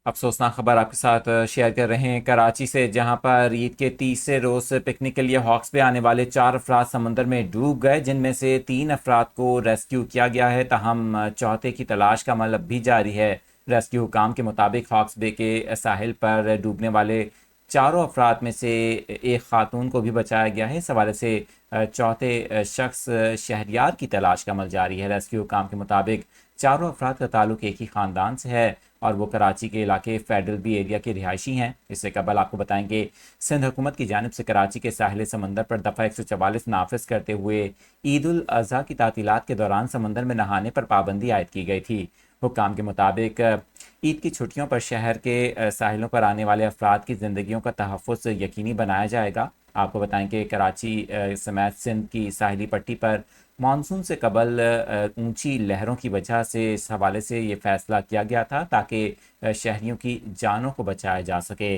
افسوسناک خبر آپ کے ساتھ شیئر کر رہے ہیں کراچی سے، جہاں پر عید کے تیسرے روز پکنک کے لیے ہاکس بے آنے والے 4 افراد سمندر میں ڈوب گئے، جن میں سے 3 افراد کو ریسکیو کیا گیا ہے، تاہم چوتھے کی تلاش کا عمل اب بھی جاری ہے۔ ریسکیو حکام کے مطابق ہاکس بے کے ساحل پر ڈوبنے والے چاروں افراد میں سے ایک خاتون کو بھی بچایا گیا ہے۔ اس حوالے سے چوتھے شخص شہریار کی تلاش کا عمل جاری ہے۔ ریسکیو حکام کے مطابق چاروں افراد کا تعلق ایک ہی خاندان سے ہے اور وہ کراچی کے علاقے فیڈرل بی ایریا کے رہائشی ہیں۔ اس سے قبل آپ کو بتائیں کہ سندھ حکومت کی جانب سے کراچی کے ساحل سمندر پر دفعہ 144 نافذ کرتے ہوئے عید الاضحیٰ کی تعطیلات کے دوران سمندر میں نہانے پر پابندی عائد کی گئی تھی۔ حکام کے مطابق عید کی چھٹیوں پر شہر کے ساحلوں پر آنے والے افراد کی زندگیوں کا تحفظ یقینی بنایا جائے گا۔ آپ کو بتائیں کہ کراچی سمیت سندھ کی ساحلی پٹی پر مانسون سے قبل اونچی لہروں کی وجہ سے اس حوالے سے یہ فیصلہ کیا گیا تھا تاکہ شہریوں کی جانوں کو بچایا جا سکے۔